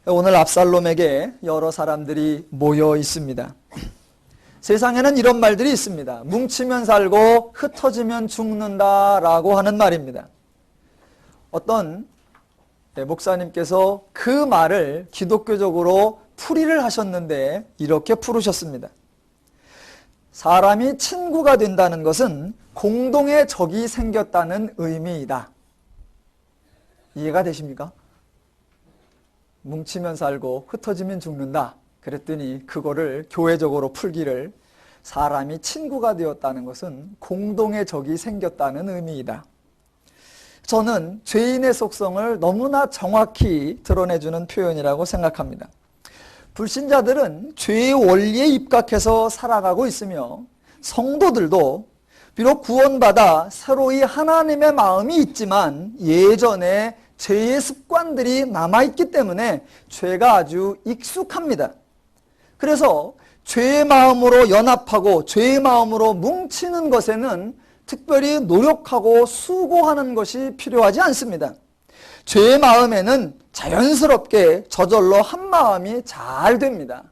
오늘 압살롬에게 여러 사람들이 모여 있습니다. 세상에는 이런 말들이 있습니다. 뭉치면 살고 흩어지면 죽는다라고 하는 말입니다. 어떤 목사님께서 그 말을 기독교적으로 풀이를 하셨는데 이렇게 풀으셨습니다. 사람이 친구가 된다는 것은 공동의 적이 생겼다는 의미이다. 이해가 되십니까? 뭉치면 살고 흩어지면 죽는다. 그랬더니 그거를 교회적으로 풀기를 사람이 친구가 되었다는 것은 공동의 적이 생겼다는 의미이다. 저는 죄인의 속성을 너무나 정확히 드러내주는 표현이라고 생각합니다. 불신자들은 죄의 원리에 입각해서 살아가고 있으며 성도들도 비록 구원받아 새로이 하나님의 마음이 있지만 예전에 죄의 습관들이 남아있기 때문에 죄가 아주 익숙합니다. 그래서 죄의 마음으로 연합하고 죄의 마음으로 뭉치는 것에는 특별히 노력하고 수고하는 것이 필요하지 않습니다. 죄의 마음에는 자연스럽게 저절로 한 마음이 잘 됩니다.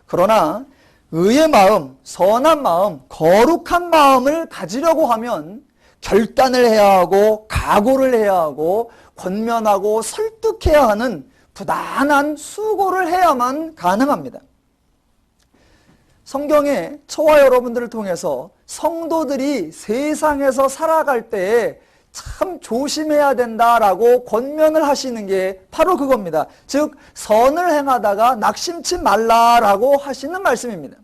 그러나 의의 마음, 선한 마음, 거룩한 마음을 가지려고 하면 결단을 해야 하고 각오를 해야 하고 권면하고 설득해야 하는 부단한 수고를 해야만 가능합니다. 성경에 저와 여러분들을 통해서 성도들이 세상에서 살아갈 때에 참 조심해야 된다라고 권면을 하시는 게 바로 그겁니다. 즉 선을 행하다가 낙심치 말라라고 하시는 말씀입니다.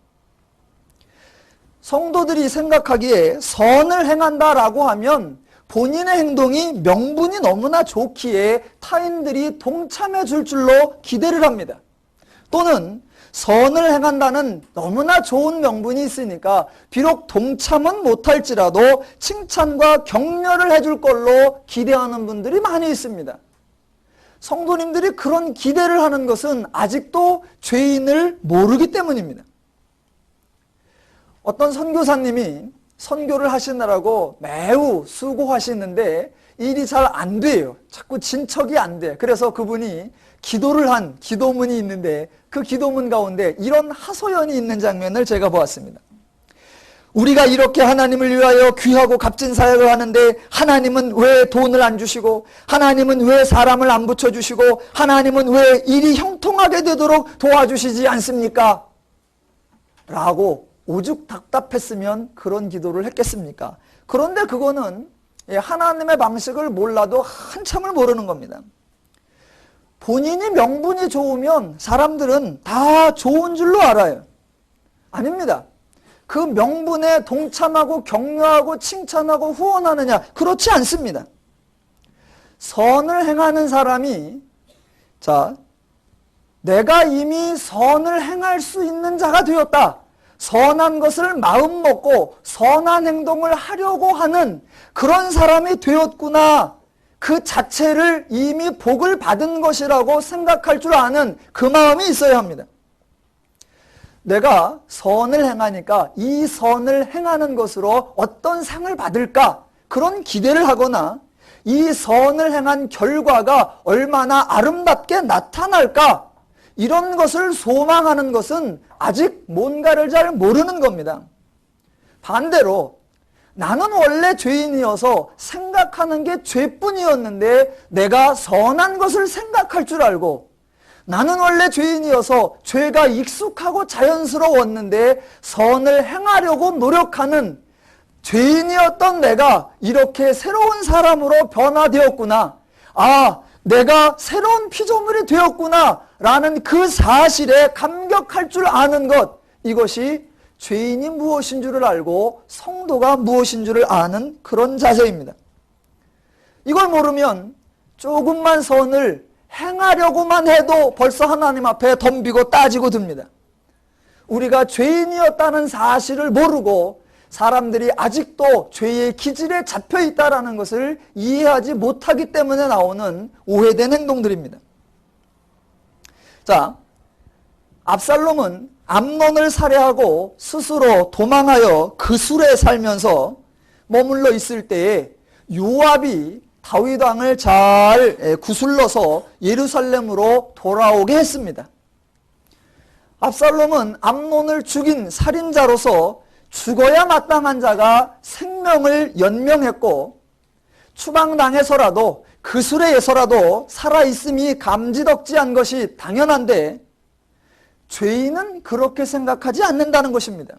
성도들이 생각하기에 선을 행한다라고 하면 본인의 행동이 명분이 너무나 좋기에 타인들이 동참해 줄 줄로 기대를 합니다. 또는 선을 행한다는 너무나 좋은 명분이 있으니까 비록 동참은 못할지라도 칭찬과 격려를 해줄 걸로 기대하는 분들이 많이 있습니다. 성도님들이 그런 기대를 하는 것은 아직도 죄인을 모르기 때문입니다. 어떤 선교사님이 선교를 하시느라고 매우 수고하시는데 일이 잘 안 돼요. 자꾸 진척이 안 돼. 그래서 그분이 기도를 한 기도문이 있는데 그 기도문 가운데 이런 하소연이 있는 장면을 제가 보았습니다. 우리가 이렇게 하나님을 위하여 귀하고 값진 사역을 하는데 하나님은 왜 돈을 안 주시고 하나님은 왜 사람을 안 붙여주시고 하나님은 왜 일이 형통하게 되도록 도와주시지 않습니까? 라고 오죽 답답했으면 그런 기도를 했겠습니까? 그런데 그거는 하나님의 방식을 몰라도 한참을 모르는 겁니다. 본인이 명분이 좋으면 사람들은 다 좋은 줄로 알아요. 아닙니다. 그 명분에 동참하고 격려하고 칭찬하고 후원하느냐? 그렇지 않습니다. 선을 행하는 사람이 내가 이미 선을 행할 수 있는 자가 되었다. 선한 것을 마음 먹고 선한 행동을 하려고 하는 그런 사람이 되었구나. 그 자체를 이미 복을 받은 것이라고 생각할 줄 아는 그 마음이 있어야 합니다. 내가 선을 행하니까 이 선을 행하는 것으로 어떤 상을 받을까? 그런 기대를 하거나 이 선을 행한 결과가 얼마나 아름답게 나타날까? 이런 것을 소망하는 것은 아직 뭔가를 잘 모르는 겁니다. 반대로 나는 원래 죄인이어서 생각하는 게 죄뿐이었는데 내가 선한 것을 생각할 줄 알고 나는 원래 죄인이어서 죄가 익숙하고 자연스러웠는데 선을 행하려고 노력하는 죄인이었던 내가 이렇게 새로운 사람으로 변화되었구나. 내가 새로운 피조물이 되었구나 라는 그 사실에 감격할 줄 아는 것, 이것이 죄인이 무엇인 줄을 알고 성도가 무엇인 줄을 아는 그런 자세입니다. 이걸 모르면 조금만 선을 행하려고만 해도 벌써 하나님 앞에 덤비고 따지고 듭니다. 우리가 죄인이었다는 사실을 모르고 사람들이 아직도 죄의 기질에 잡혀 있다는 것을 이해하지 못하기 때문에 나오는 오해된 행동들입니다. 압살롬은 암논을 살해하고 스스로 도망하여 그술에 살면서 머물러 있을 때에 요압이 다윗 왕을 잘 구슬러서 예루살렘으로 돌아오게 했습니다. 압살롬은 암논을 죽인 살인자로서 죽어야 마땅한 자가 생명을 연명했고, 추방당해서라도 그술에서라도 살아있음이 감지덕지한 것이 당연한데, 죄인은 그렇게 생각하지 않는다는 것입니다.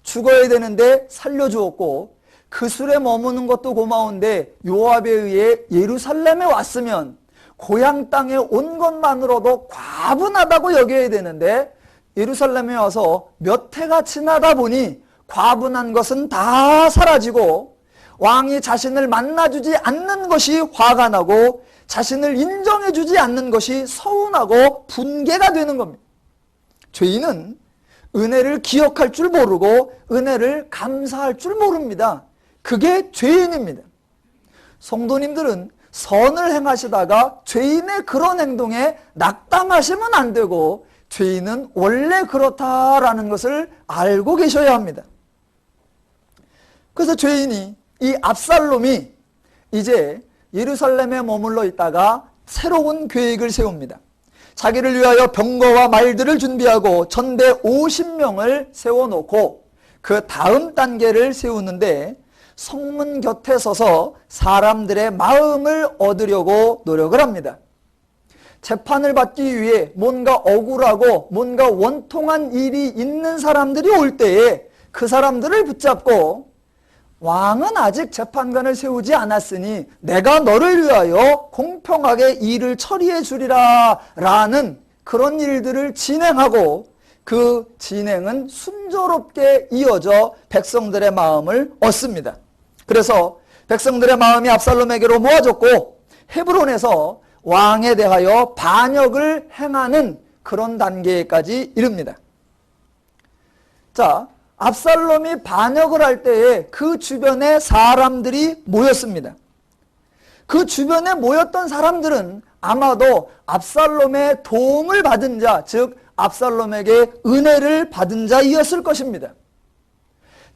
죽어야 되는데 살려주었고, 그술에 머무는 것도 고마운데 요압에 의해 예루살렘에 왔으면 고향 땅에 온 것만으로도 과분하다고 여겨야 되는데, 예루살렘에 와서 몇 해가 지나다 보니 과분한 것은 다 사라지고 왕이 자신을 만나주지 않는 것이 화가 나고 자신을 인정해주지 않는 것이 서운하고 분개가 되는 겁니다. 죄인은 은혜를 기억할 줄 모르고 은혜를 감사할 줄 모릅니다. 그게 죄인입니다. 성도님들은 선을 행하시다가 죄인의 그런 행동에 낙담하시면 안 되고, 죄인은 원래 그렇다라는 것을 알고 계셔야 합니다. 그래서 죄인이, 이 압살롬이 이제 예루살렘에 머물러 있다가 새로운 계획을 세웁니다. 자기를 위하여 병거와 말들을 준비하고 전대 50명을 세워놓고 그 다음 단계를 세우는데, 성문 곁에 서서 사람들의 마음을 얻으려고 노력을 합니다. 재판을 받기 위해 뭔가 억울하고 뭔가 원통한 일이 있는 사람들이 올 때에 그 사람들을 붙잡고, 왕은 아직 재판관을 세우지 않았으니 내가 너를 위하여 공평하게 일을 처리해 주리라 라는 그런 일들을 진행하고, 그 진행은 순조롭게 이어져 백성들의 마음을 얻습니다. 그래서 백성들의 마음이 압살롬에게로 모아졌고, 헤브론에서 왕에 대하여 반역을 행하는 그런 단계까지 이릅니다. 자, 압살롬이 반역을 할 때에 그 주변에 사람들이 모였습니다. 그 주변에 모였던 사람들은 아마도 압살롬의 도움을 받은 자, 즉 압살롬에게 은혜를 받은 자이었을 것입니다.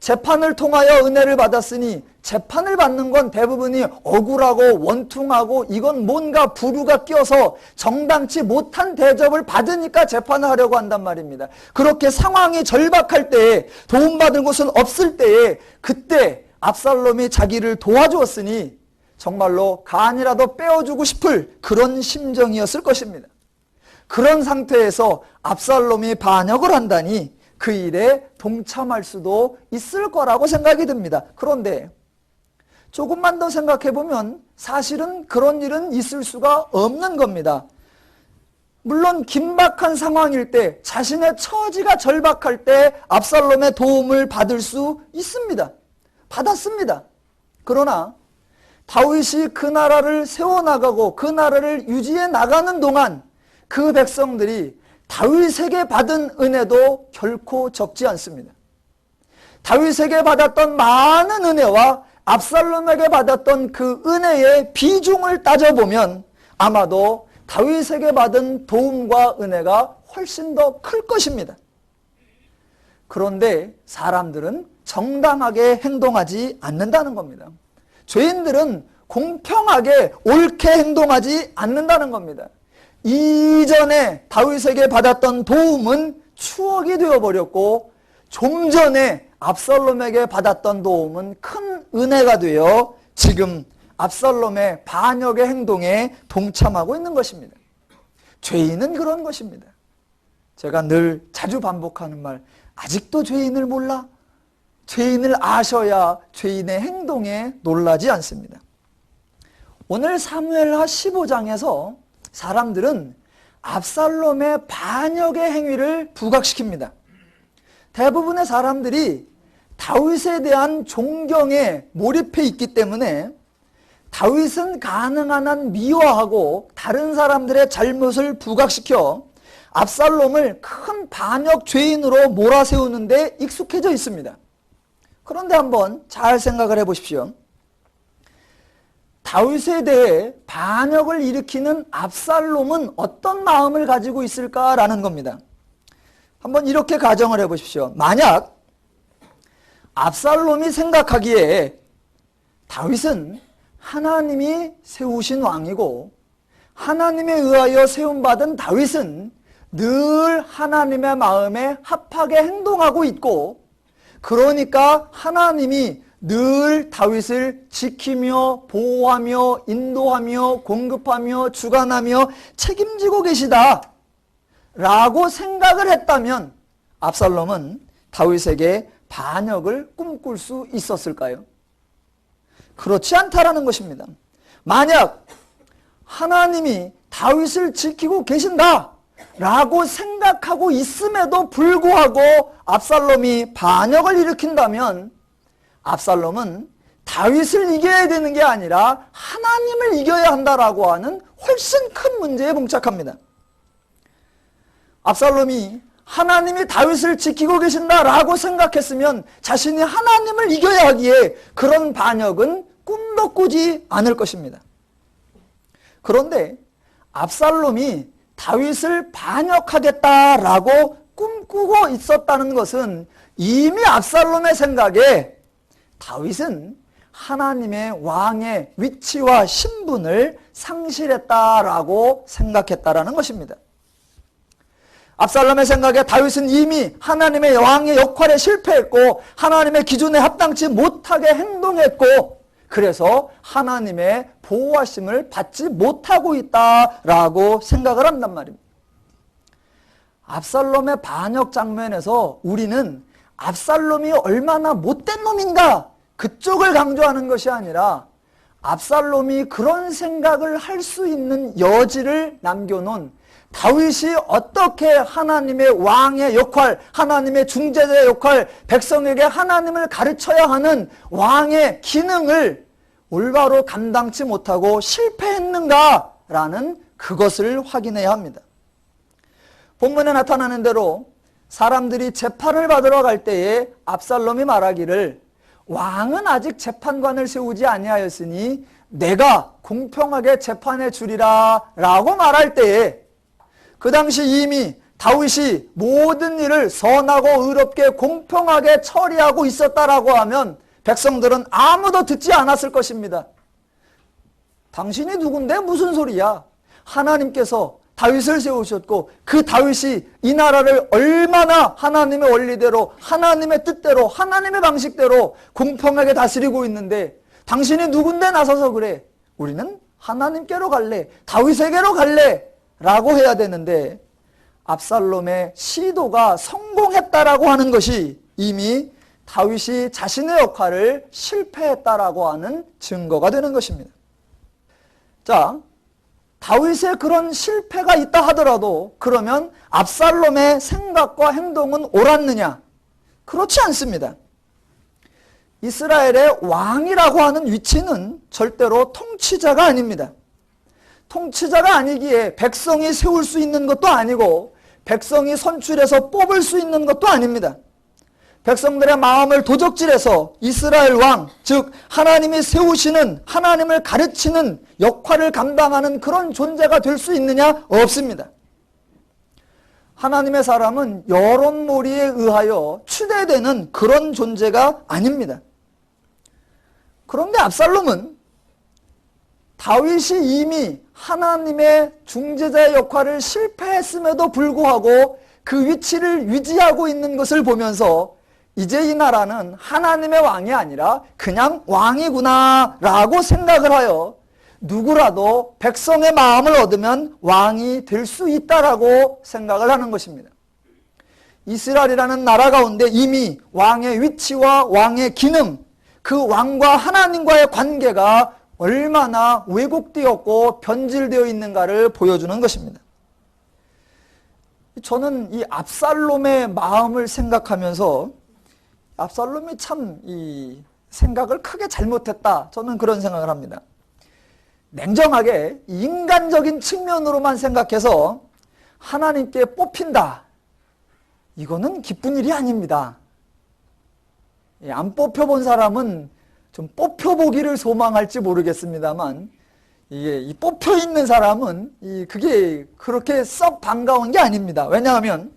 재판을 통하여 은혜를 받았으니 재판을 받는 건 대부분이 억울하고 원통하고 이건 뭔가 부류가 끼어서 정당치 못한 대접을 받으니까 재판을 하려고 한단 말입니다. 그렇게 상황이 절박할 때에, 도움받을 곳은 없을 때에, 그때 압살롬이 자기를 도와주었으니 정말로 간이라도 빼어주고 싶을 그런 심정이었을 것입니다. 그런 상태에서 압살롬이 반역을 한다니 그 일에 동참할 수도 있을 거라고 생각이 듭니다. 그런데 조금만 더 생각해 보면 사실은 그런 일은 있을 수가 없는 겁니다. 물론 긴박한 상황일 때, 자신의 처지가 절박할 때 압살롬의 도움을 받을 수 있습니다. 받았습니다. 그러나 다윗이 그 나라를 세워나가고 그 나라를 유지해 나가는 동안 그 백성들이 다윗에게 받은 은혜도 결코 적지 않습니다. 다윗에게 받았던 많은 은혜와 압살롬에게 받았던 그 은혜의 비중을 따져보면 아마도 다윗에게 받은 도움과 은혜가 훨씬 더 클 것입니다. 그런데 사람들은 정당하게 행동하지 않는다는 겁니다. 죄인들은 공평하게 옳게 행동하지 않는다는 겁니다. 이전에 다윗에게 받았던 도움은 추억이 되어버렸고, 좀 전에 압살롬에게 받았던 도움은 큰 은혜가 되어 지금 압살롬의 반역의 행동에 동참하고 있는 것입니다. 죄인은 그런 것입니다. 제가 늘 자주 반복하는 말, 아직도 죄인을 몰라? 죄인을 아셔야 죄인의 행동에 놀라지 않습니다. 오늘 사무엘하 15장에서 사람들은 압살롬의 반역의 행위를 부각시킵니다. 대부분의 사람들이 다윗에 대한 존경에 몰입해 있기 때문에 다윗은 가능한 한 미워하고 다른 사람들의 잘못을 부각시켜 압살롬을 큰 반역 죄인으로 몰아세우는 데 익숙해져 있습니다. 그런데 한번 잘 생각을 해보십시오. 다윗에 대해 반역을 일으키는 압살롬은 어떤 마음을 가지고 있을까라는 겁니다. 한번 이렇게 가정을 해보십시오. 만약 압살롬이 생각하기에 다윗은 하나님이 세우신 왕이고 하나님에 의하여 세움받은 다윗은 늘 하나님의 마음에 합하게 행동하고 있고, 그러니까 하나님이 늘 다윗을 지키며 보호하며 인도하며 공급하며 주관하며 책임지고 계시다 라고 생각을 했다면 압살롬은 다윗에게 반역을 꿈꿀 수 있었을까요? 그렇지 않다라는 것입니다. 만약 하나님이 다윗을 지키고 계신다 라고 생각하고 있음에도 불구하고 압살롬이 반역을 일으킨다면 압살롬은 다윗을 이겨야 되는 게 아니라 하나님을 이겨야 한다라고 하는 훨씬 큰 문제에 봉착합니다. 압살롬이 하나님이 다윗을 지키고 계신다라고 생각했으면 자신이 하나님을 이겨야 하기에 그런 반역은 꿈도 꾸지 않을 것입니다. 그런데 압살롬이 다윗을 반역하겠다라고 꿈꾸고 있었다는 것은 이미 압살롬의 생각에 다윗은 하나님의 왕의 위치와 신분을 상실했다라고 생각했다라는 것입니다. 압살롬의 생각에 다윗은 이미 하나님의 왕의 역할에 실패했고 하나님의 기준에 합당치 못하게 행동했고, 그래서 하나님의 보호하심을 받지 못하고 있다라고 생각을 한단 말입니다. 압살롬의 반역 장면에서 우리는 압살롬이 얼마나 못된 놈인가 그쪽을 강조하는 것이 아니라 압살롬이 그런 생각을 할 수 있는 여지를 남겨놓은 다윗이 어떻게 하나님의 왕의 역할, 하나님의 중재자의 역할, 백성에게 하나님을 가르쳐야 하는 왕의 기능을 올바로 감당치 못하고 실패했는가라는 그것을 확인해야 합니다. 본문에 나타나는 대로 사람들이 재판을 받으러 갈 때에 압살롬이 말하기를 왕은 아직 재판관을 세우지 아니하였으니 내가 공평하게 재판해 주리라 라고 말할 때에 그 당시 이미 다윗이 모든 일을 선하고 의롭게 공평하게 처리하고 있었다라고 하면 백성들은 아무도 듣지 않았을 것입니다. 당신이 누군데 무슨 소리야? 하나님께서 다윗을 세우셨고 그 다윗이 이 나라를 얼마나 하나님의 원리대로 하나님의 뜻대로 하나님의 방식대로 공평하게 다스리고 있는데 당신이 누군데 나서서 그래? 우리는 하나님께로 갈래, 다윗에게로 갈래 라고 해야 되는데 압살롬의 시도가 성공했다라고 하는 것이 이미 다윗이 자신의 역할을 실패했다라고 하는 증거가 되는 것입니다. 자, 다윗의 그런 실패가 있다 하더라도 그러면 압살롬의 생각과 행동은 옳았느냐? 그렇지 않습니다. 이스라엘의 왕이라고 하는 위치는 절대로 통치자가 아닙니다. 통치자가 아니기에 백성이 세울 수 있는 것도 아니고 백성이 선출해서 뽑을 수 있는 것도 아닙니다. 백성들의 마음을 도적질해서 이스라엘 왕, 즉 하나님이 세우시는, 하나님을 가르치는 역할을 감당하는 그런 존재가 될 수 있느냐? 없습니다. 하나님의 사람은 여론몰이에 의하여 추대되는 그런 존재가 아닙니다. 그런데 압살롬은 다윗이 이미 하나님의 중재자의 역할을 실패했음에도 불구하고 그 위치를 유지하고 있는 것을 보면서 이제 이 나라는 하나님의 왕이 아니라 그냥 왕이구나 라고 생각을 하여 누구라도 백성의 마음을 얻으면 왕이 될 수 있다라고 생각을 하는 것입니다. 이스라엘이라는 나라 가운데 이미 왕의 위치와 왕의 기능, 그 왕과 하나님과의 관계가 얼마나 왜곡되었고 변질되어 있는가를 보여주는 것입니다. 저는 이 압살롬의 마음을 생각하면서 압살롬이 참 이 생각을 크게 잘못했다, 저는 그런 생각을 합니다. 냉정하게 인간적인 측면으로만 생각해서 하나님께 뽑힌다, 이거는 기쁜 일이 아닙니다. 안 뽑혀본 사람은 좀 뽑혀보기를 소망할지 모르겠습니다만 이 뽑혀있는 사람은 그게 그렇게 썩 반가운 게 아닙니다. 왜냐하면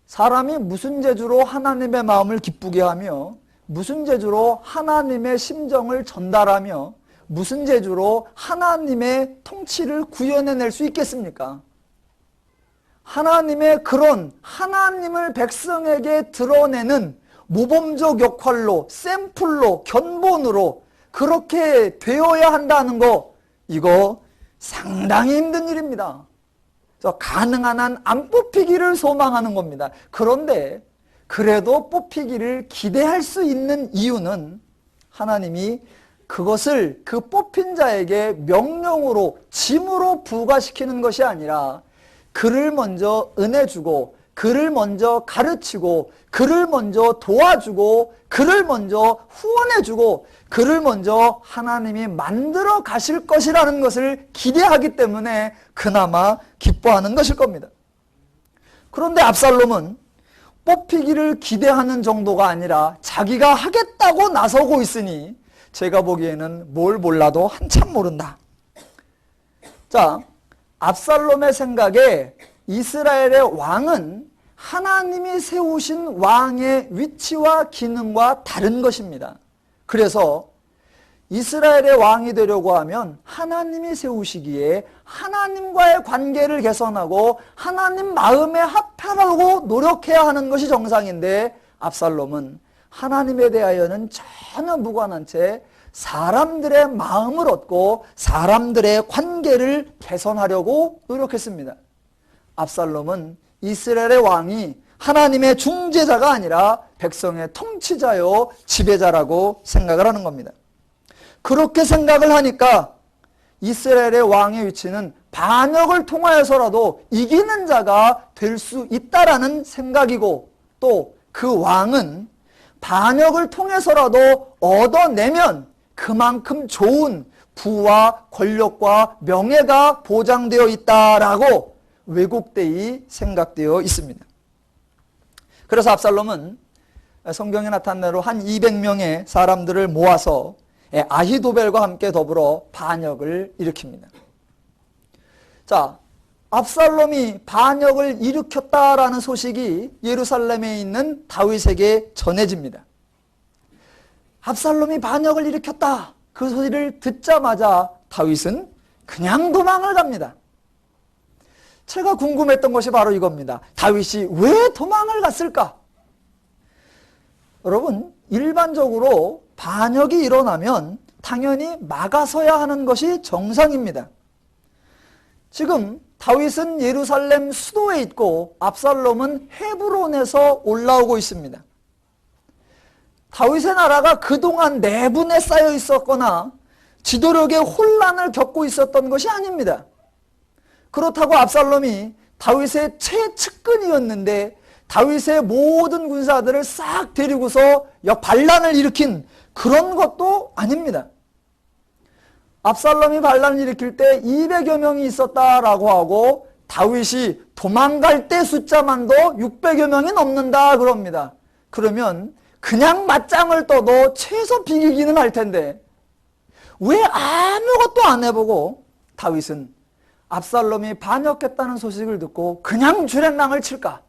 사람이 무슨 재주로 하나님의 마음을 기쁘게 하며 무슨 재주로 하나님의 심정을 전달하며 무슨 재주로 하나님의 통치를 구현해낼 수 있겠습니까? 하나님의 그런 하나님을 백성에게 드러내는 모범적 역할로, 샘플로, 견본으로 그렇게 되어야 한다는 거, 이거 상당히 힘든 일입니다. 가능한 한 안 뽑히기를 소망하는 겁니다. 그런데 그래도 뽑히기를 기대할 수 있는 이유는 하나님이 그것을 그 뽑힌 자에게 명령으로, 짐으로 부과시키는 것이 아니라 그를 먼저 은혜 주고, 그를 먼저 가르치고, 그를 먼저 도와주고, 그를 먼저 후원해 주고, 그를 먼저 하나님이 만들어 가실 것이라는 것을 기대하기 때문에 그나마 기뻐하는 것일 겁니다. 그런데 압살롬은 뽑히기를 기대하는 정도가 아니라 자기가 하겠다고 나서고 있으니 제가 보기에는 뭘 몰라도 한참 모른다. 자, 압살롬의 생각에 이스라엘의 왕은 하나님이 세우신 왕의 위치와 기능과 다른 것입니다. 그래서 이스라엘의 왕이 되려고 하면 하나님이 세우시기에 하나님과의 관계를 개선하고 하나님 마음에 합하라고 노력해야 하는 것이 정상인데, 압살롬은 하나님에 대하여는 전혀 무관한 채 사람들의 마음을 얻고 사람들의 관계를 개선하려고 노력했습니다. 압살롬은 이스라엘의 왕이 하나님의 중재자가 아니라 백성의 통치자요 지배자라고 생각을 하는 겁니다. 그렇게 생각을 하니까 이스라엘의 왕의 위치는 반역을 통하여서라도 이기는 자가 될 수 있다라는 생각이고, 또 그 왕은 반역을 통해서라도 얻어내면 그만큼 좋은 부와 권력과 명예가 보장되어 있다라고 왜곡되이 생각되어 있습니다. 그래서 압살롬은 성경에 나타난 대로 한 200명의 사람들을 모아서 아히도벨과 함께 더불어 반역을 일으킵니다. 자, 압살롬이 반역을 일으켰다라는 소식이 예루살렘에 있는 다윗에게 전해집니다. 압살롬이 반역을 일으켰다, 그 소리를 듣자마자 다윗은 그냥 도망을 갑니다. 제가 궁금했던 것이 바로 이겁니다. 다윗이 왜 도망을 갔을까? 여러분, 일반적으로 반역이 일어나면 당연히 막아서야 하는 것이 정상입니다. 지금 다윗은 예루살렘 수도에 있고 압살롬은 헤브론에서 올라오고 있습니다. 다윗의 나라가 그동안 내분에 쌓여 있었거나 지도력의 혼란을 겪고 있었던 것이 아닙니다. 그렇다고 압살롬이 다윗의 최측근이었는데 다윗의 모든 군사들을 싹 데리고서 반란을 일으킨 그런 것도 아닙니다. 압살롬이 반란을 일으킬 때 200여 명이 있었다라고 하고 다윗이 도망갈 때 숫자만도 600여 명이 넘는다 그럽니다. 그러면 그냥 맞짱을 떠도 최소 비기기는 할 텐데 왜 아무것도 안 해보고 다윗은 압살롬이 반역했다는 소식을 듣고 그냥 주랭랑을 칠까?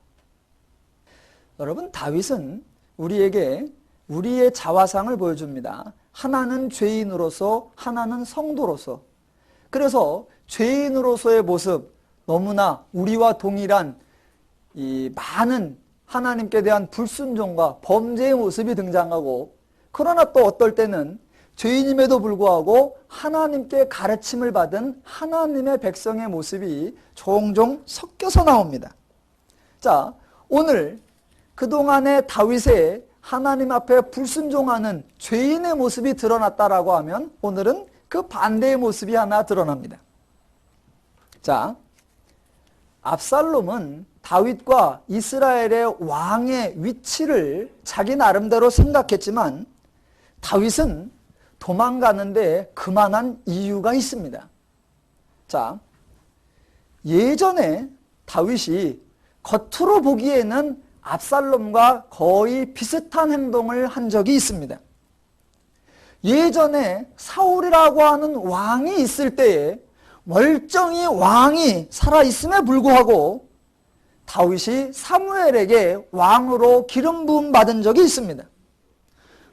여러분, 다윗은 우리에게 우리의 자화상을 보여줍니다. 하나는 죄인으로서, 하나는 성도로서. 그래서 죄인으로서의 모습, 너무나 우리와 동일한 이 많은 하나님께 대한 불순종과 범죄의 모습이 등장하고, 그러나 또 어떨 때는 죄인임에도 불구하고 하나님께 가르침을 받은 하나님의 백성의 모습이 종종 섞여서 나옵니다. 자, 오늘 그동안의 다윗의 하나님 앞에 불순종하는 죄인의 모습이 드러났다라고 하면 오늘은 그 반대의 모습이 하나 드러납니다. 자, 압살롬은 다윗과 이스라엘의 왕의 위치를 자기 나름대로 생각했지만 다윗은 도망가는데 그만한 이유가 있습니다. 자, 예전에 다윗이 겉으로 보기에는 압살롬과 거의 비슷한 행동을 한 적이 있습니다. 예전에 사울이라고 하는 왕이 있을 때에 멀쩡히 왕이 살아있음에 불구하고 다윗이 사무엘에게 왕으로 기름 부음 받은 적이 있습니다.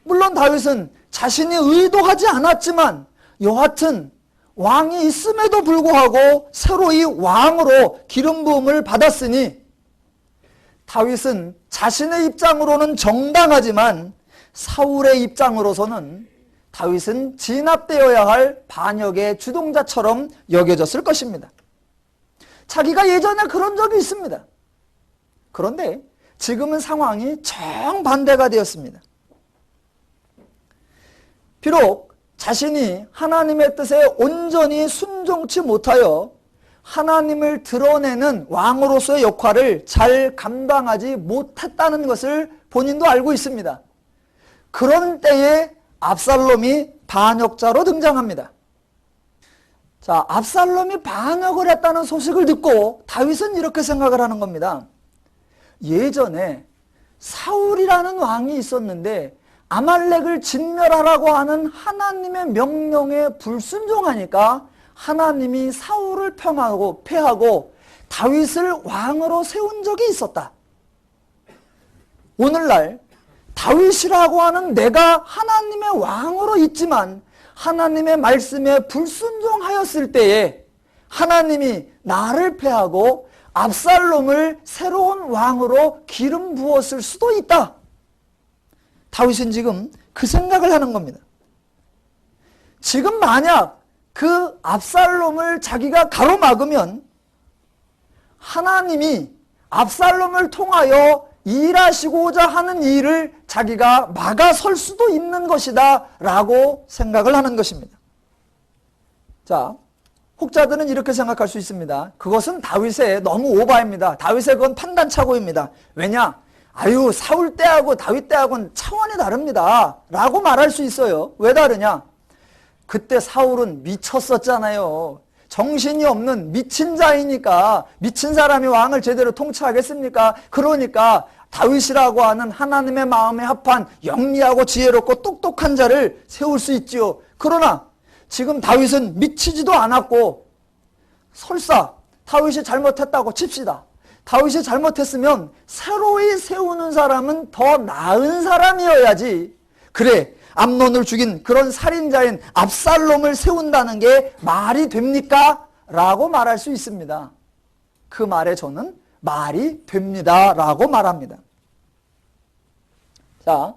물론 다윗은 자신이 의도하지 않았지만 여하튼 왕이 있음에도 불구하고 새로이 왕으로 기름 부음을 받았으니 다윗은 자신의 입장으로는 정당하지만 사울의 입장으로서는 다윗은 진압되어야 할 반역의 주동자처럼 여겨졌을 것입니다. 자기가 예전에 그런 적이 있습니다. 그런데 지금은 상황이 정반대가 되었습니다. 비록 자신이 하나님의 뜻에 온전히 순종치 못하여 하나님을 드러내는 왕으로서의 역할을 잘 감당하지 못했다는 것을 본인도 알고 있습니다. 그런 때에 압살롬이 반역자로 등장합니다. 자, 압살롬이 반역을 했다는 소식을 듣고 다윗은 이렇게 생각을 하는 겁니다. 예전에 사울이라는 왕이 있었는데 아말렉을 진멸하라고 하는 하나님의 명령에 불순종하니까 하나님이 사울을 패하고 다윗을 왕으로 세운 적이 있었다. 오늘날 다윗이라고 하는 내가 하나님의 왕으로 있지만 하나님의 말씀에 불순종하였을 때에 하나님이 나를 패하고 압살롬을 새로운 왕으로 기름 부었을 수도 있다. 다윗은 지금 그 생각을 하는 겁니다. 지금 만약 그 압살롬을 자기가 가로막으면 하나님이 압살롬을 통하여 일하시고자 하는 일을 자기가 막아설 수도 있는 것이다 라고 생각을 하는 것입니다. 자, 혹자들은 이렇게 생각할 수 있습니다. 그것은 다윗의 너무 오바입니다. 다윗의 그건 판단착오입니다. 왜냐? 아유, 사울 때하고 다윗 때하고는 차원이 다릅니다 라고 말할 수 있어요. 왜 다르냐? 그때 사울은 미쳤었잖아요. 정신이 없는 미친 자이니까 미친 사람이 왕을 제대로 통치하겠습니까? 그러니까 다윗이라고 하는 하나님의 마음에 합한 영리하고 지혜롭고 똑똑한 자를 세울 수 있지요. 그러나 지금 다윗은 미치지도 않았고 설사 다윗이 잘못했다고 칩시다. 다윗이 잘못했으면 새로이 세우는 사람은 더 나은 사람이어야지. 그래, 암논을 죽인 그런 살인자인 압살롬을 세운다는 게 말이 됩니까? 라고 말할 수 있습니다. 그 말에 저는 말이 됩니다 라고 말합니다. 자,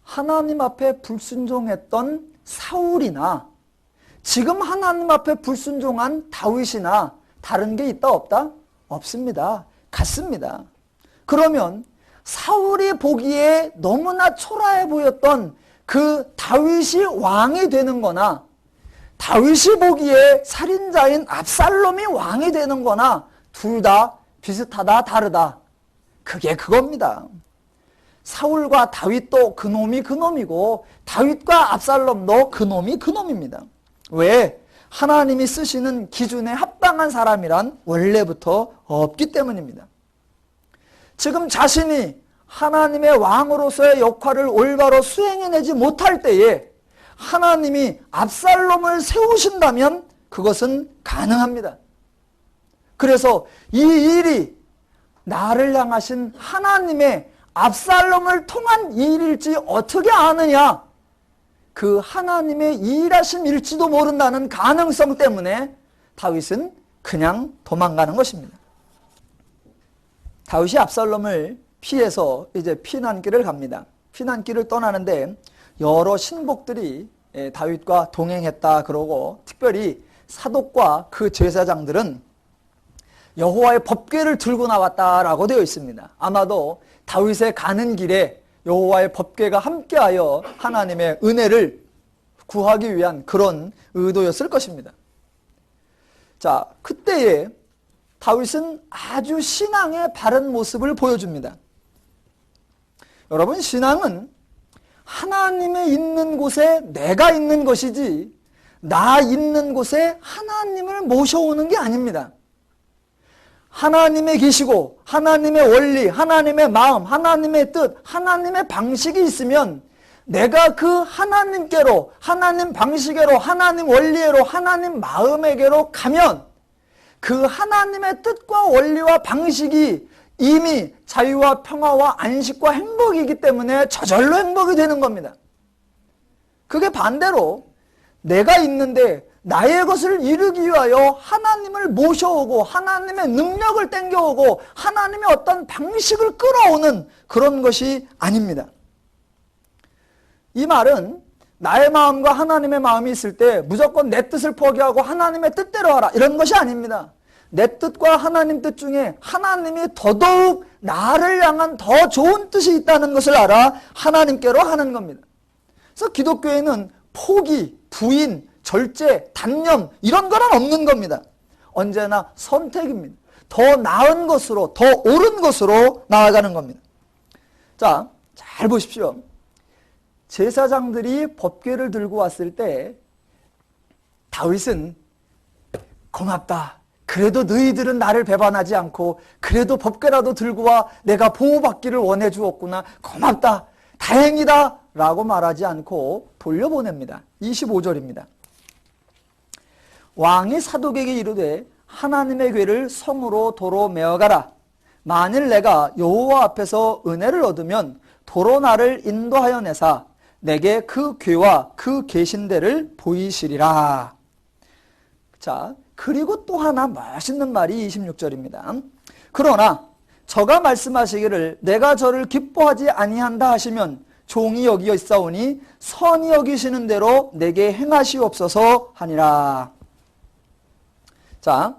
하나님 앞에 불순종했던 사울이나 지금 하나님 앞에 불순종한 다윗이나 다른 게 있다 없다? 없습니다. 같습니다. 그러면 사울이 보기에 너무나 초라해 보였던 그 다윗이 왕이 되는 거나 다윗이 보기에 살인자인 압살롬이 왕이 되는 거나 둘 다 비슷하다 다르다. 그게 그겁니다. 사울과 다윗도 그놈이 그놈이고 다윗과 압살롬도 그놈이 그놈입니다. 왜? 하나님이 쓰시는 기준에 합당한 사람이란 원래부터 없기 때문입니다. 지금 자신이 하나님의 왕으로서의 역할을 올바로 수행해내지 못할 때에 하나님이 압살롬을 세우신다면 그것은 가능합니다. 그래서 이 일이 나를 향하신 하나님의 압살롬을 통한 일일지 어떻게 아느냐? 그 하나님의 일하심일지도 모른다는 가능성 때문에 다윗은 그냥 도망가는 것입니다. 다윗이 압살롬을 피해서 이제 피난길을 갑니다. 피난길을 떠나는데 여러 신복들이 다윗과 동행했다 그러고 특별히 사독과 그 제사장들은 여호와의 법궤를 들고 나왔다라고 되어 있습니다. 아마도 다윗의 가는 길에 여호와의 법궤가 함께하여 하나님의 은혜를 구하기 위한 그런 의도였을 것입니다. 자, 그때에 다윗은 아주 신앙의 바른 모습을 보여줍니다. 여러분, 신앙은 하나님의 있는 곳에 내가 있는 것이지 나 있는 곳에 하나님을 모셔오는 게 아닙니다. 하나님의 계시고 하나님의 원리, 하나님의 마음, 하나님의 뜻, 하나님의 방식이 있으면 내가 그 하나님께로, 하나님 방식으로, 하나님 원리로, 하나님 마음에게로 가면 그 하나님의 뜻과 원리와 방식이 이미 자유와 평화와 안식과 행복이기 때문에 저절로 행복이 되는 겁니다. 그게 반대로 내가 있는데 나의 것을 이루기 위하여 하나님을 모셔오고 하나님의 능력을 땡겨오고 하나님의 어떤 방식을 끌어오는 그런 것이 아닙니다. 이 말은 나의 마음과 하나님의 마음이 있을 때 무조건 내 뜻을 포기하고 하나님의 뜻대로 하라 이런 것이 아닙니다. 내 뜻과 하나님 뜻 중에 하나님이 더더욱 나를 향한 더 좋은 뜻이 있다는 것을 알아 하나님께로 하는 겁니다. 그래서 기독교에는 포기, 부인, 절제, 단념 이런 거는 없는 겁니다. 언제나 선택입니다. 더 나은 것으로, 더 옳은 것으로 나아가는 겁니다. 자, 잘 보십시오. 제사장들이 법궤를 들고 왔을 때 다윗은 고맙다. 그래도 너희들은 나를 배반하지 않고 그래도 법궤라도 들고 와 내가 보호받기를 원해 주었구나. 고맙다. 다행이다. 라고 말하지 않고 돌려보냅니다. 25절입니다. 왕이 사독에게 이르되 하나님의 궤를 성으로 도로 메어가라. 만일 내가 여호와 앞에서 은혜를 얻으면 도로 나를 인도하여 내사 내게 그 궤와 그 계신대를 보이시리라. 자, 그리고 또 하나 멋있는 말이 26절입니다. 그러나 저가 말씀하시기를 내가 저를 기뻐하지 아니한다 하시면 종이 여기어 있사오니 선히 여기시는 대로 내게 행하시옵소서 하니라. 자,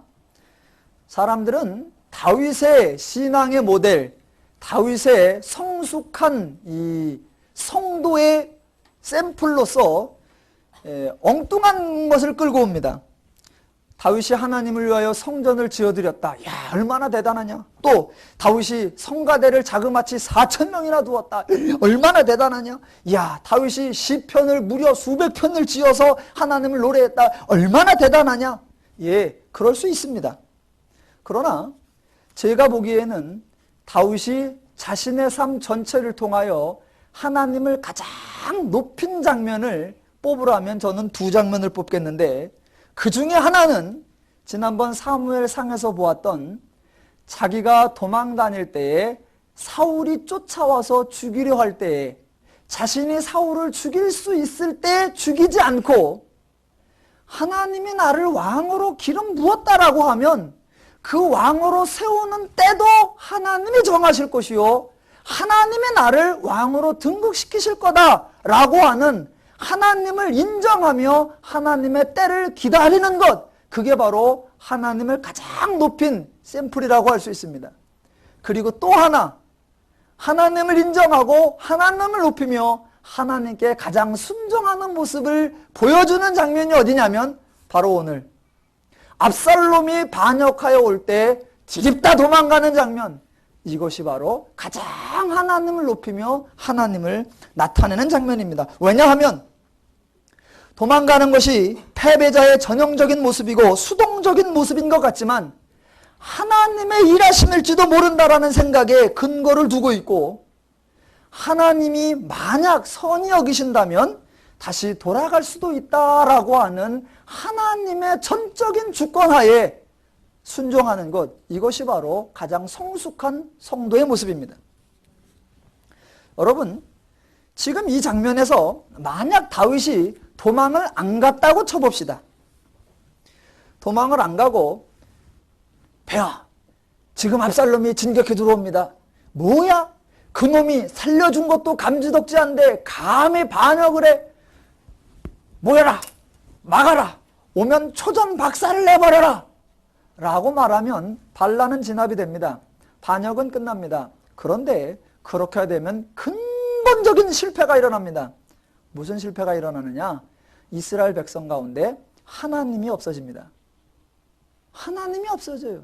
사람들은 다윗의 신앙의 모델, 다윗의 성숙한 이 성도의 샘플로서 엉뚱한 것을 끌고 옵니다. 다윗이 하나님을 위하여 성전을 지어드렸다. 야, 얼마나 대단하냐. 또 다윗이 성가대를 자그마치 4,000명이나 두었다. 얼마나 대단하냐. 야, 다윗이 시편을 무려 수백 편을 지어서 하나님을 노래했다. 얼마나 대단하냐. 예, 그럴 수 있습니다. 그러나 제가 보기에는 다윗이 자신의 삶 전체를 통하여 하나님을 가장 높인 장면을 뽑으라면 저는 두 장면을 뽑겠는데 그 중에 하나는 지난번 사무엘상에서 보았던 자기가 도망 다닐 때에 사울이 쫓아와서 죽이려 할 때에 자신이 사울을 죽일 수 있을 때 죽이지 않고 하나님이 나를 왕으로 기름 부었다라고 하면 그 왕으로 세우는 때도 하나님이 정하실 것이요 하나님이 나를 왕으로 등극시키실 거다라고 하는 하나님을 인정하며 하나님의 때를 기다리는 것, 그게 바로 하나님을 가장 높인 샘플이라고 할 수 있습니다. 그리고 또 하나, 하나님을 인정하고 하나님을 높이며 하나님께 가장 순종하는 모습을 보여주는 장면이 어디냐면 바로 오늘 압살롬이 반역하여 올 때 뒤집다 도망가는 장면, 이것이 바로 가장 하나님을 높이며 하나님을 나타내는 장면입니다. 왜냐하면 도망가는 것이 패배자의 전형적인 모습이고 수동적인 모습인 것 같지만 하나님의 일하심일지도 모른다라는 생각에 근거를 두고 있고 하나님이 만약 선히 여기신다면 다시 돌아갈 수도 있다라고 하는 하나님의 전적인 주권하에 순종하는 것, 이것이 바로 가장 성숙한 성도의 모습입니다. 여러분, 지금 이 장면에서 만약 다윗이 도망을 안 갔다고 쳐봅시다. 도망을 안 가고 배야, 지금 압살롬이 진격해 들어옵니다. 뭐야? 그놈이 살려준 것도 감지덕지한데 감히 반역을 해. 모여라, 막아라, 오면 초전 박살을 내버려라 라고 말하면 반란은 진압이 됩니다. 반역은 끝납니다. 그런데 그렇게 되면 근본적인 실패가 일어납니다. 무슨 실패가 일어나느냐? 이스라엘 백성 가운데 하나님이 없어집니다. 하나님이 없어져요.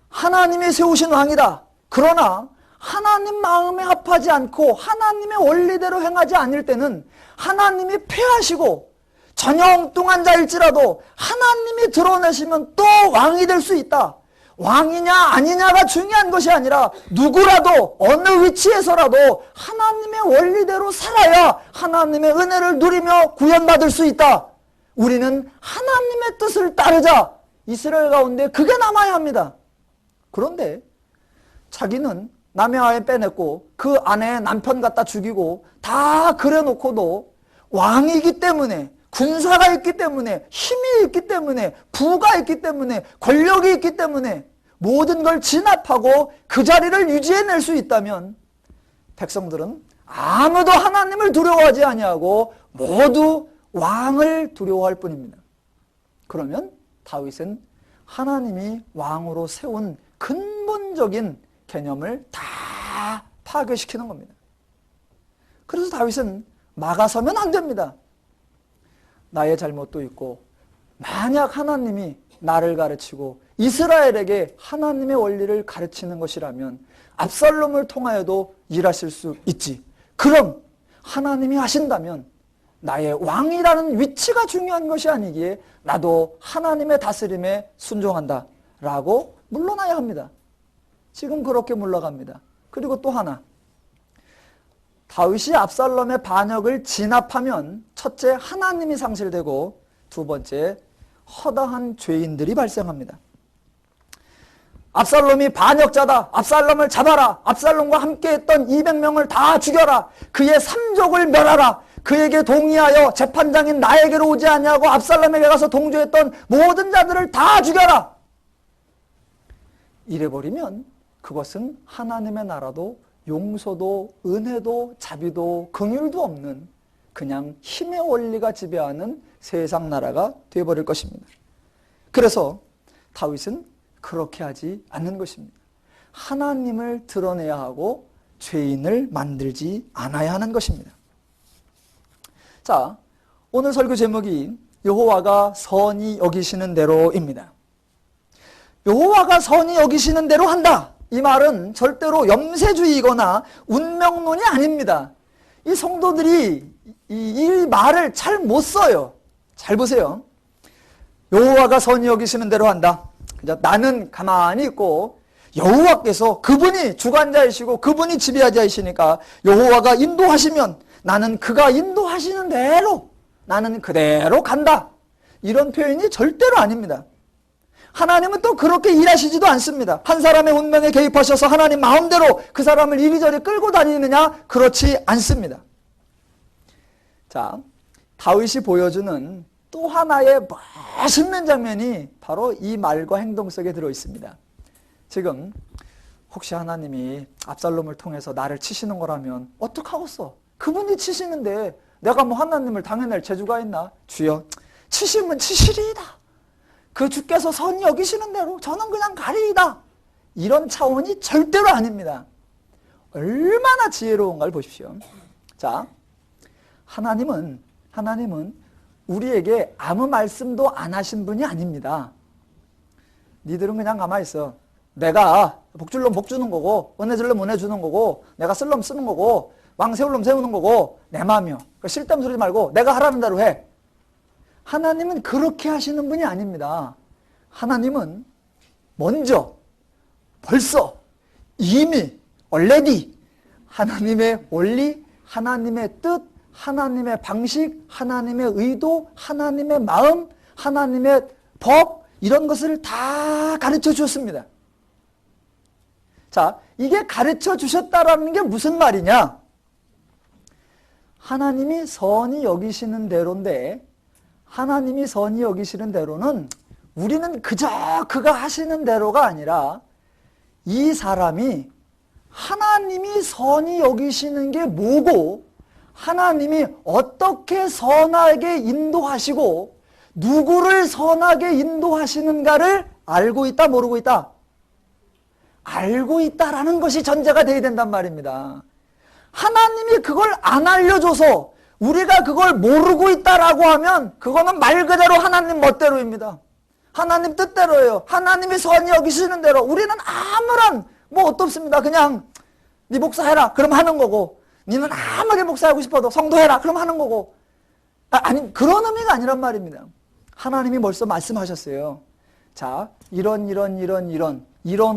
하나님이 세우신 왕이다. 그러나 하나님 마음에 합하지 않고 하나님의 원리대로 행하지 않을 때는 하나님이 패하시고 전혀 엉뚱한 자일지라도 하나님이 드러내시면 또 왕이 될 수 있다. 왕이냐 아니냐가 중요한 것이 아니라 누구라도 어느 위치에서라도 하나님의 원리대로 살아야 하나님의 은혜를 누리며 구원받을 수 있다. 우리는 하나님의 뜻을 따르자. 이스라엘 가운데 그게 남아야 합니다. 그런데 자기는 남의 아내 빼냈고 그 아내 남편 갖다 죽이고 다 그래놓고도 왕이기 때문에 군사가 있기 때문에, 힘이 있기 때문에, 부가 있기 때문에, 권력이 있기 때문에 모든 걸 진압하고 그 자리를 유지해낼 수 있다면 백성들은 아무도 하나님을 두려워하지 아니하고 모두 왕을 두려워할 뿐입니다. 그러면 다윗은 하나님이 왕으로 세운 근본적인 개념을 다 파괴시키는 겁니다. 그래서 다윗은 막아서면 안 됩니다. 나의 잘못도 있고 만약 하나님이 나를 가르치고 이스라엘에게 하나님의 원리를 가르치는 것이라면 압살롬을 통하여도 일하실 수 있지. 그럼 하나님이 하신다면 나의 왕이라는 위치가 중요한 것이 아니기에 나도 하나님의 다스림에 순종한다 라고 물러나야 합니다. 지금 그렇게 물러갑니다. 그리고 또 하나, 다윗이 압살롬의 반역을 진압하면 첫째 하나님이 상실되고 두 번째 허다한 죄인들이 발생합니다. 압살롬이 반역자다. 압살롬을 잡아라. 압살롬과 함께했던 200명을 다 죽여라. 그의 삼족을 멸하라. 그에게 동의하여 재판장인 나에게로 오지 아니하고 압살롬에게 가서 동조했던 모든 자들을 다 죽여라. 이래버리면 그것은 하나님의 나라도 용서도 은혜도 자비도 긍휼도 없는 그냥 힘의 원리가 지배하는 세상 나라가 되어버릴 것입니다. 그래서 다윗은 그렇게 하지 않는 것입니다. 하나님을 드러내야 하고 죄인을 만들지 않아야 하는 것입니다. 자, 오늘 설교 제목이 여호와가 선히 여기시는 대로입니다. 여호와가 선히 여기시는 대로 한다. 이 말은 절대로 염세주의이거나 운명론이 아닙니다. 이 성도들이 이 말을 잘 못 써요. 잘 보세요. 여호와가 선히 여기시는 대로 한다. 나는 가만히 있고 여호와께서 그분이 주관자이시고 그분이 지배자이시니까 여호와가 인도하시면 나는 그가 인도하시는 대로 나는 그대로 간다. 이런 표현이 절대로 아닙니다. 하나님은 또 그렇게 일하시지도 않습니다. 한 사람의 운명에 개입하셔서 하나님 마음대로 그 사람을 이리저리 끌고 다니느냐? 그렇지 않습니다. 자, 다윗이 보여주는 또 하나의 멋있는 장면이 바로 이 말과 행동 속에 들어있습니다. 지금 혹시 하나님이 압살롬을 통해서 나를 치시는 거라면 어떡하겠어? 그분이 치시는데 내가 뭐 하나님을 당해낼 재주가 있나? 주여, 치시면 치시리이다. 그 주께서 선히 여기시는 대로 저는 그냥 가리이다. 이런 차원이 절대로 아닙니다. 얼마나 지혜로운가를 보십시오. 자, 하나님은 우리에게 아무 말씀도 안 하신 분이 아닙니다. 니들은 그냥 가만히 있어. 내가 복줄놈 복주는 거고 은혜줄놈 은혜주는 거고 내가 쓸놈 쓰는 거고 왕 세울놈 세우는 거고 내 마음이요. 쓸데없는 소리 말고 내가 하라는 대로 해. 하나님은 그렇게 하시는 분이 아닙니다. 하나님은 먼저 벌써 이미 already 하나님의 원리, 하나님의 뜻, 하나님의 방식, 하나님의 의도, 하나님의 마음, 하나님의 법 이런 것을 다 가르쳐 주셨습니다. 자, 이게 가르쳐 주셨다라는 게 무슨 말이냐? 하나님이 선히 여기시는 대로인데 하나님이 선히 여기시는 대로는 우리는 그저 그가 하시는 대로가 아니라 이 사람이 하나님이 선히 여기시는 게 뭐고 하나님이 어떻게 선하게 인도하시고 누구를 선하게 인도하시는가를 알고 있다 모르고 있다? 알고 있다라는 것이 전제가 돼야 된단 말입니다. 하나님이 그걸 안 알려줘서 우리가 그걸 모르고 있다라고 하면 그거는 말 그대로 하나님 멋대로입니다. 하나님 뜻대로예요. 하나님이 선히 여기시는 대로 우리는 아무런 뭐 어떻습니다. 그냥 네 목사해라 그럼 하는 거고 니는 아무리 목사하고 싶어도 성도해라 그럼 하는 거고 아니 그런 의미가 아니란 말입니다. 하나님이 벌써 말씀하셨어요. 자, 이런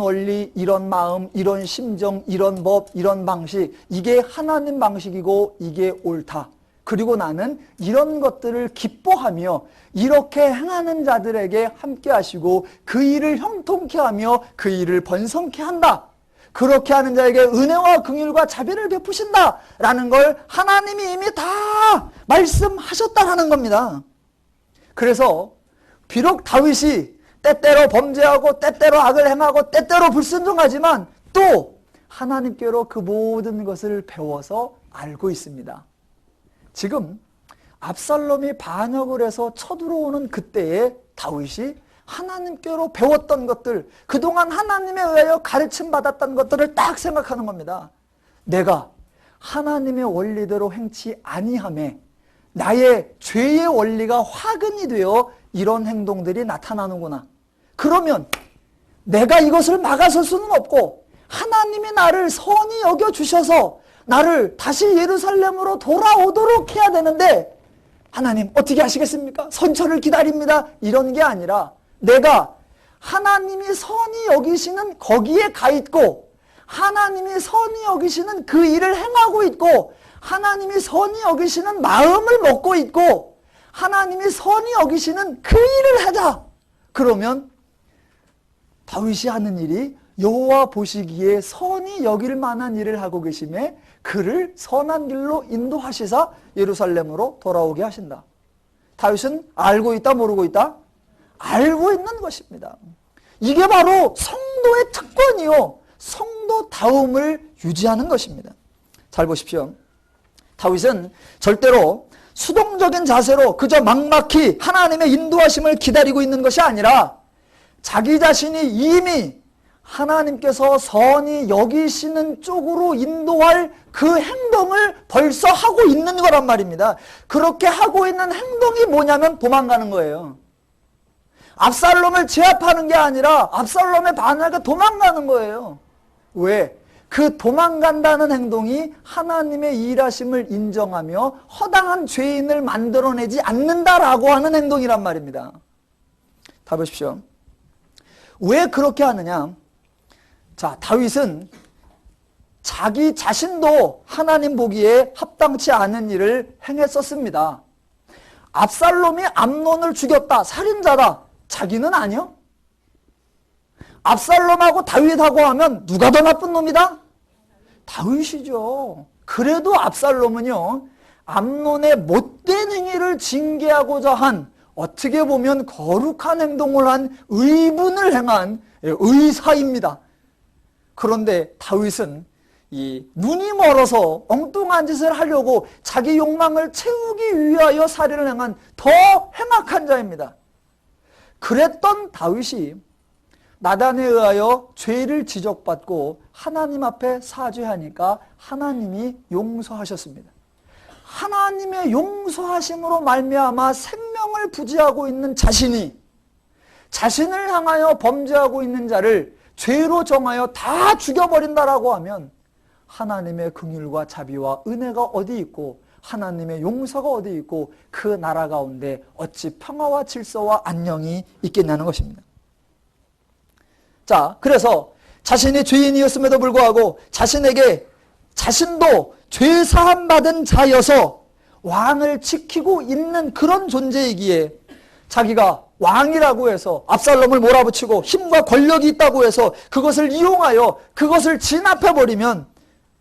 원리, 이런 마음, 이런 심정, 이런 법, 이런 방식 이게 하나님 방식이고 이게 옳다. 그리고 나는 이런 것들을 기뻐하며 이렇게 행하는 자들에게 함께 하시고 그 일을 형통케 하며 그 일을 번성케 한다. 그렇게 하는 자에게 은혜와 긍휼과 자비를 베푸신다라는 걸 하나님이 이미 다 말씀하셨다라는 겁니다. 그래서 비록 다윗이 때때로 범죄하고 때때로 악을 행하고 때때로 불순종하지만 또 하나님께로 그 모든 것을 배워서 알고 있습니다. 지금 압살롬이 반역을 해서 쳐들어오는 그때에 다윗이 하나님께로 배웠던 것들, 그동안 하나님에 의하여 가르침받았던 것들을 딱 생각하는 겁니다. 내가 하나님의 원리대로 행치 아니함에 나의 죄의 원리가 화근이 되어 이런 행동들이 나타나는구나. 그러면 내가 이것을 막아설 수는 없고 하나님이 나를 선히 여겨주셔서 나를 다시 예루살렘으로 돌아오도록 해야 되는데 하나님 어떻게 하시겠습니까? 선처를 기다립니다. 이런 게 아니라 내가 하나님이 선히 여기시는 거기에 가 있고 하나님이 선히 여기시는 그 일을 행하고 있고 하나님이 선히 여기시는 마음을 먹고 있고 하나님이 선히 여기시는 그 일을 하자. 그러면 다윗이 하는 일이 여호와 보시기에 선히 여길 만한 일을 하고 계심에 그를 선한 길로 인도하시사 예루살렘으로 돌아오게 하신다. 다윗은 알고 있다 모르고 있다? 알고 있는 것입니다. 이게 바로 성도의 특권이요 성도다움을 유지하는 것입니다. 잘 보십시오. 다윗은 절대로 수동적인 자세로 그저 막막히 하나님의 인도하심을 기다리고 있는 것이 아니라 자기 자신이 이미 하나님께서 선히 여기시는 쪽으로 인도할 그 행동을 벌써 하고 있는 거란 말입니다. 그렇게 하고 있는 행동이 뭐냐면 도망가는 거예요. 압살롬을 제압하는 게 아니라 압살롬의 반역에 도망가는 거예요. 왜? 그 도망간다는 행동이 하나님의 일하심을 인정하며 허당한 죄인을 만들어내지 않는다라고 하는 행동이란 말입니다. 다 보십시오. 왜 그렇게 하느냐? 자, 다윗은 자기 자신도 하나님 보기에 합당치 않은 일을 행했었습니다. 압살롬이 암논을 죽였다, 살인자다. 자기는 아니요. 압살롬하고 다윗하고 하면 누가 더 나쁜 놈이다? 다윗이죠. 그래도 압살롬은요, 암논의 못된 행위를 징계하고자 한 어떻게 보면 거룩한 행동을 한 의분을 행한 의사입니다. 그런데 다윗은 이 눈이 멀어서 엉뚱한 짓을 하려고 자기 욕망을 채우기 위하여 살인을 행한 더 행악한 자입니다. 그랬던 다윗이 나단에 의하여 죄를 지적받고 하나님 앞에 사죄하니까 하나님이 용서하셨습니다. 하나님의 용서하심으로 말미암아 생명을 부지하고 있는 자신이 자신을 향하여 범죄하고 있는 자를 죄로 정하여 다 죽여버린다라고 하면 하나님의 긍휼과 자비와 은혜가 어디 있고 하나님의 용서가 어디 있고 그 나라 가운데 어찌 평화와 질서와 안녕이 있겠냐는 것입니다. 자, 그래서 자신이 죄인이었음에도 불구하고 자신에게 자신도 죄 사함 받은 자여서 왕을 지키고 있는 그런 존재이기에 자기가 왕이라고 해서 압살롬을 몰아붙이고 힘과 권력이 있다고 해서 그것을 이용하여 그것을 진압해버리면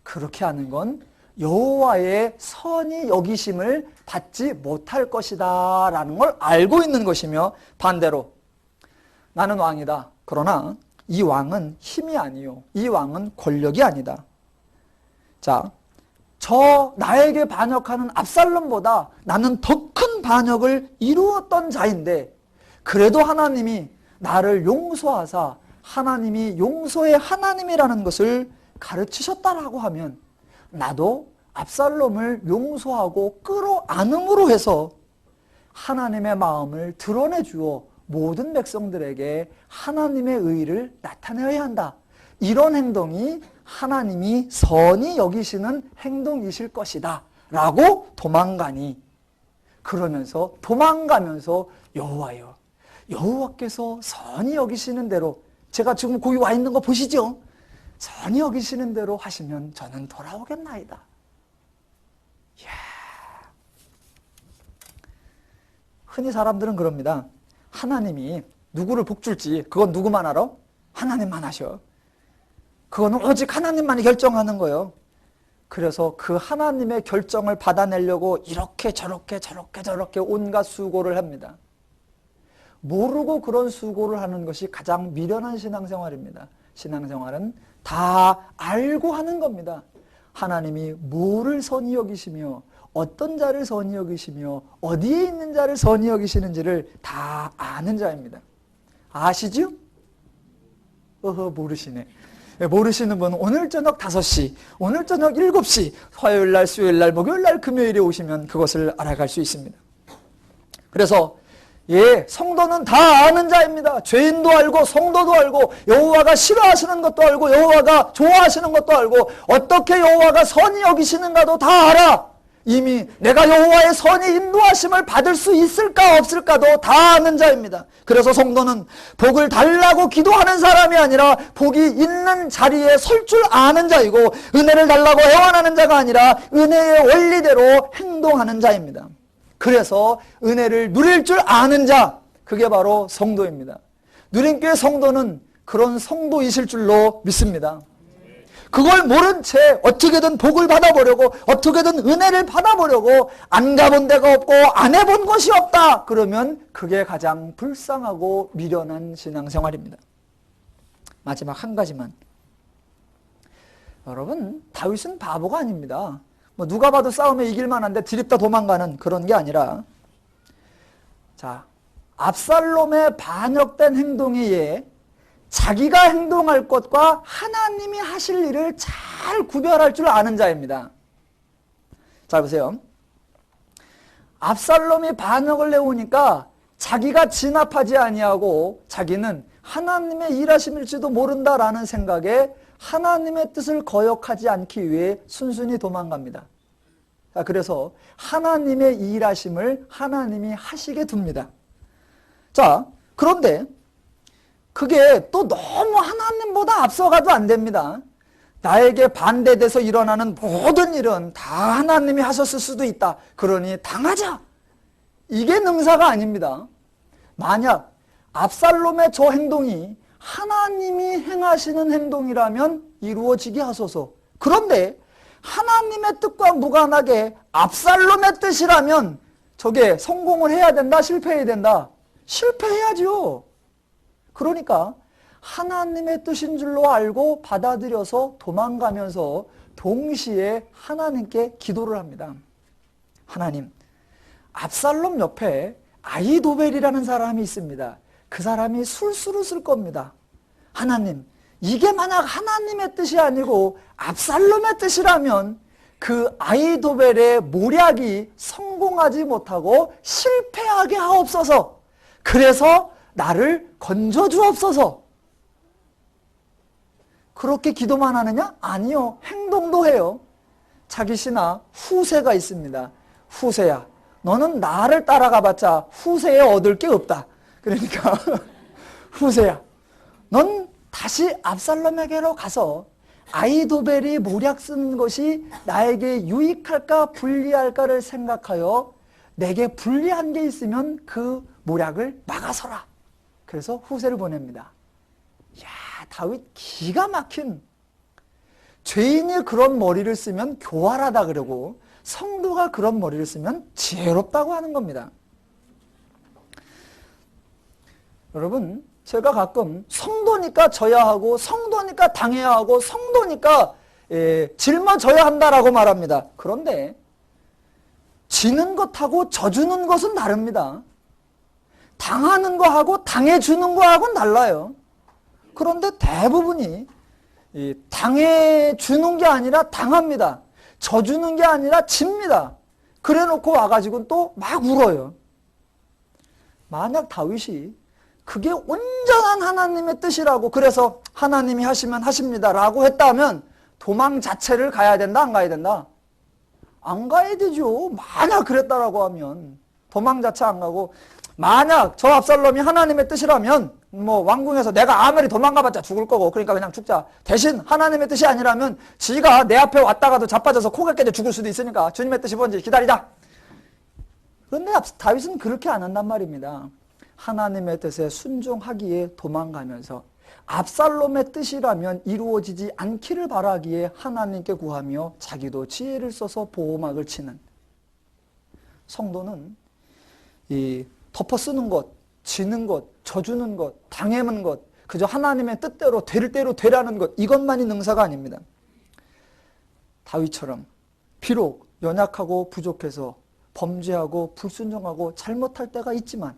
그렇게 하는 건 여호와의 선히 여기심을 받지 못할 것이다 라는 걸 알고 있는 것이며 반대로 나는 왕이다. 그러나 이 왕은 힘이 아니요. 이 왕은 권력이 아니다. 자, 저 나에게 반역하는 압살롬보다 나는 더 큰 반역을 이루었던 자인데 그래도 하나님이 나를 용서하사 하나님이 용서의 하나님이라는 것을 가르치셨다라고 하면 나도 압살롬을 용서하고 끌어안음으로 해서 하나님의 마음을 드러내 주어 모든 백성들에게 하나님의 의를 나타내야 한다. 이런 행동이 하나님이 선히 여기시는 행동이실 것이다 라고 도망가니 그러면서 도망가면서 여호와여 여호와께서 선히 여기시는 대로 제가 지금 거기 와 있는 거 보시죠? 선히 여기시는 대로 하시면 저는 돌아오겠나이다. 이야. 흔히 사람들은 그럽니다. 하나님이 누구를 복줄지 그건 누구만 알아? 하나님만 아셔. 그거는 오직 하나님만이 결정하는 거예요. 그래서 그 하나님의 결정을 받아내려고 이렇게 저렇게 온갖 수고를 합니다. 모르고 그런 수고를 하는 것이 가장 미련한 신앙생활입니다. 신앙생활은 다 알고 하는 겁니다. 하나님이 뭐를 선히 여기시며 어떤 자를 선히 여기시며 어디에 있는 자를 선히 여기시는지를 다 아는 자입니다. 아시죠? 모르시네. 모르시는 분은 오늘 저녁 5시, 오늘 저녁 7시, 화요일날, 수요일날, 목요일날, 금요일에 오시면 그것을 알아갈 수 있습니다. 그래서 성도는 다 아는 자입니다. 죄인도 알고 성도도 알고 여호와가 싫어하시는 것도 알고 여호와가 좋아하시는 것도 알고 어떻게 여호와가 선히 여기시는가도 다 알아. 이미 내가 여호와의 선히 인도하심을 받을 수 있을까 없을까도 다 아는 자입니다. 그래서 성도는 복을 달라고 기도하는 사람이 아니라 복이 있는 자리에 설 줄 아는 자이고 은혜를 달라고 애원하는 자가 아니라 은혜의 원리대로 행동하는 자입니다. 그래서 은혜를 누릴 줄 아는 자, 그게 바로 성도입니다. 누림교회 성도는 그런 성도이실 줄로 믿습니다. 그걸 모른 채 어떻게든 복을 받아보려고 어떻게든 은혜를 받아보려고 안 가본 데가 없고 안 해본 것이 없다 그러면 그게 가장 불쌍하고 미련한 신앙생활입니다. 마지막 한 가지만. 여러분, 다윗은 바보가 아닙니다. 누가 봐도 싸움에 이길 만한데 드립다 도망가는 그런 게 아니라, 자, 압살롬의 반역된 행동에 의해 자기가 행동할 것과 하나님이 하실 일을 잘 구별할 줄 아는 자입니다. 자, 보세요. 압살롬이 반역을 내오니까 자기가 진압하지 아니하고 자기는 하나님의 일하심일지도 모른다라는 생각에 하나님의 뜻을 거역하지 않기 위해 순순히 도망갑니다. 자, 그래서 하나님의 일하심을 하나님이 하시게 둡니다. 자, 그런데 그게 또 너무 하나님보다 앞서가도 안 됩니다. 나에게 반대돼서 일어나는 모든 일은 다 하나님이 하셨을 수도 있다. 그러니 당하자. 이게 능사가 아닙니다. 만약 압살롬의 저 행동이 하나님이 행하시는 행동이라면 이루어지게 하소서. 그런데 하나님의 뜻과 무관하게 압살롬의 뜻이라면 저게 성공을 해야 된다, 실패해야 된다? 실패해야죠. 그러니까 하나님의 뜻인 줄로 알고 받아들여서 도망가면서 동시에 하나님께 기도를 합니다. 하나님, 압살롬 옆에 아히도벨이라는 사람이 있습니다. 그 사람이 술수를 쓸 겁니다. 하나님, 이게 만약 하나님의 뜻이 아니고 압살롬의 뜻이라면 그 아히도벨의 모략이 성공하지 못하고 실패하게 하옵소서. 그래서 나를 건져주옵소서. 그렇게 기도만 하느냐? 아니요. 행동도 해요. 자기 신하 후세가 있습니다. 후세야, 너는 나를 따라가봤자 후세에 얻을 게 없다. 그러니까 후세야, 넌 다시 압살롬에게로 가서 아히도벨이 모략 쓰는 것이 나에게 유익할까 불리할까를 생각하여 내게 불리한 게 있으면 그 모략을 막아서라. 그래서 후세를 보냅니다. 야, 다윗 기가 막힌. 죄인이 그런 머리를 쓰면 교활하다 그러고 성도가 그런 머리를 쓰면 지혜롭다고 하는 겁니다. 여러분, 제가 가끔 성도니까 져야 하고 성도니까 당해야 하고 성도니까 짊어져야 한다라고 말합니다. 그런데 지는 것하고 져주는 것은 다릅니다. 당하는 거하고 당해주는 거하고는 달라요. 그런데 대부분이 당해주는 게 아니라 당합니다. 져주는 게 아니라 집니다. 그래 놓고 와가지고 또 막 울어요. 만약 다윗이 그게 온전한 하나님의 뜻이라고, 그래서 하나님이 하시면 하십니다 라고 했다면 도망 자체를 가야 된다, 안 가야 된다? 안 가야 되죠. 만약 그랬다라고 하면 도망 자체 안 가고, 만약 저 압살롬이 하나님의 뜻이라면 왕궁에서 내가 아무리 도망가봤자 죽을 거고 그러니까 그냥 죽자. 대신 하나님의 뜻이 아니라면 지가 내 앞에 왔다가도 자빠져서 코가 깨져 죽을 수도 있으니까 주님의 뜻이 뭔지 기다리자. 그런데 다윗은 그렇게 안 한단 말입니다. 하나님의 뜻에 순종하기에 도망가면서 압살롬의 뜻이라면 이루어지지 않기를 바라기에 하나님께 구하며 자기도 지혜를 써서 보호막을 치는, 성도는 이 덮어 쓰는 것, 지는 것, 져주는 것, 당해는 것, 그저 하나님의 뜻대로 될 대로 되라는 것, 이것만이 능사가 아닙니다. 다윗처럼 비록 연약하고 부족해서 범죄하고 불순종하고 잘못할 때가 있지만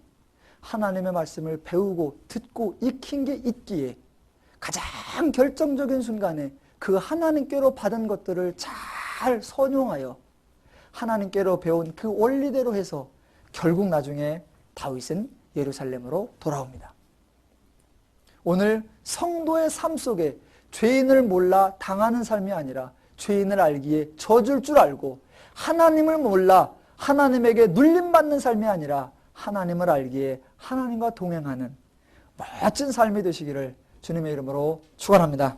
하나님의 말씀을 배우고 듣고 익힌 게 있기에 가장 결정적인 순간에 그 하나님께로 받은 것들을 잘 선용하여 하나님께로 배운 그 원리대로 해서 결국 나중에 다윗은 예루살렘으로 돌아옵니다. 오늘 성도의 삶 속에 죄인을 몰라 당하는 삶이 아니라 죄인을 알기에 져줄 줄 알고, 하나님을 몰라 하나님에게 눌림받는 삶이 아니라 하나님을 알기에 하나님과 동행하는 멋진 삶이 되시기를 주님의 이름으로 축원합니다.